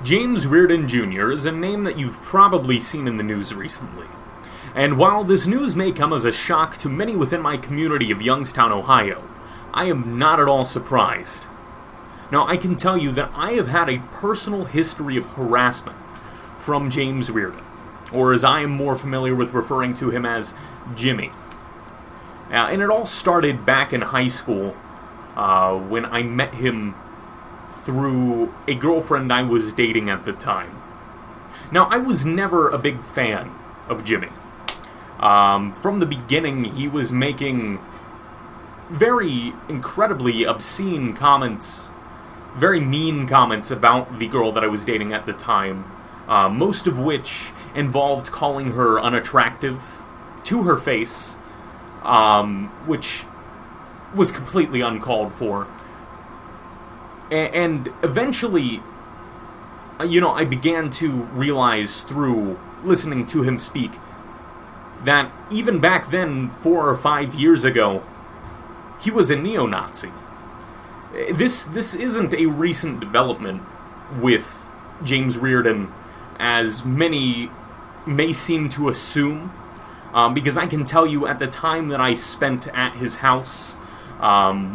James Reardon Jr. is a name that you've probably seen in the news recently. And while this news may come as a shock to many within my community of Youngstown, Ohio, I am not at all surprised. Now, I can tell you that I have had a personal history of harassment from James Reardon, or as I am more familiar with referring to him as Jimmy. And it all started back in high school when I met him through a girlfriend I was dating at the time. Now, I was never a big fan of Jimmy. From the beginning, he was making very incredibly obscene comments, very mean comments about the girl that I was dating at the time, most of which involved calling her unattractive to her face, which was completely uncalled for. And eventually, I began to realize through listening to him speak that even back then, 4 or 5 years ago, he was a neo-Nazi. This isn't a recent development with James Reardon, as many may seem to assume, because I can tell you at the time that I spent at his house,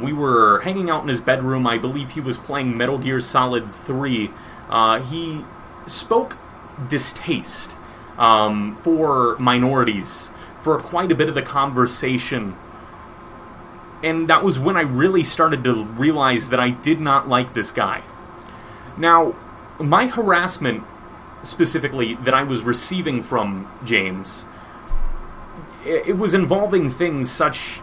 we were hanging out in his bedroom. I believe he was playing Metal Gear Solid 3. He spoke distaste for minorities for quite a bit of the conversation. And that was when I really started to realize that I did not like this guy. Now, my harassment, specifically, that I was receiving from James, it was involving things such,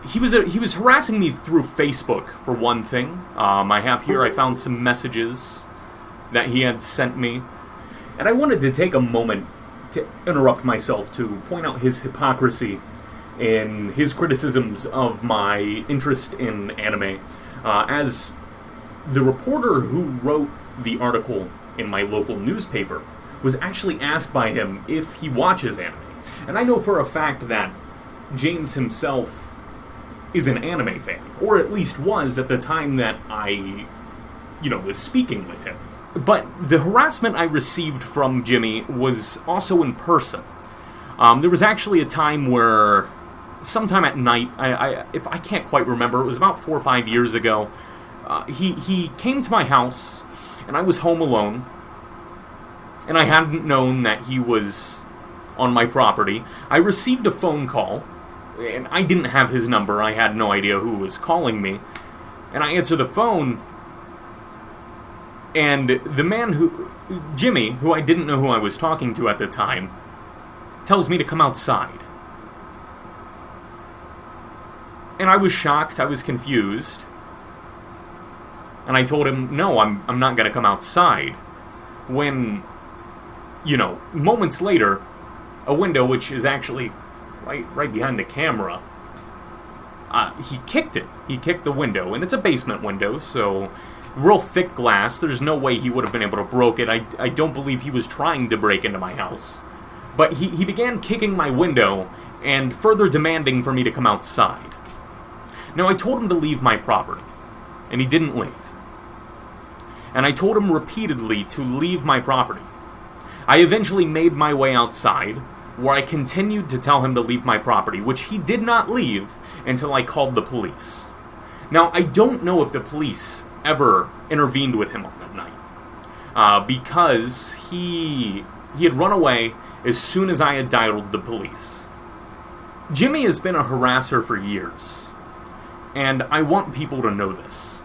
he was harassing me through Facebook, for one thing. I found some messages that he had sent me. And I wanted to take a moment to interrupt myself to point out his hypocrisy in his criticisms of my interest in anime. As the reporter who wrote the article in my local newspaper was actually asked by him if he watches anime. And I know for a fact that James himself is an anime fan, or at least was at the time that I, was speaking with him. But the harassment I received from Jimmy was also in person. There was actually a time where, sometime at night, if I can't quite remember, it was about 4 or 5 years ago, he came to my house, and I was home alone, and I hadn't known that he was on my property. I received a phone call, and I didn't have his number. I had no idea who was calling me. And I answer the phone, and the man Jimmy, who I didn't know who I was talking to at the time, tells me to come outside. And I was shocked, I was confused. And I told him, no, I'm not gonna come outside. When, moments later, a window, which is actually right behind the camera, he kicked it. He kicked the window, and it's a basement window, so real thick glass. There's no way he would have been able to break it. I don't believe he was trying to break into my house. But he began kicking my window and further demanding for me to come outside. Now, I told him to leave my property, and he didn't leave. And I told him repeatedly to leave my property. I eventually made my way outside, where I continued to tell him to leave my property, which he did not leave until I called the police. Now, I don't know if the police ever intervened with him on that night, because he had run away as soon as I had dialed the police. Jimmy has been a harasser for years, and I want people to know this.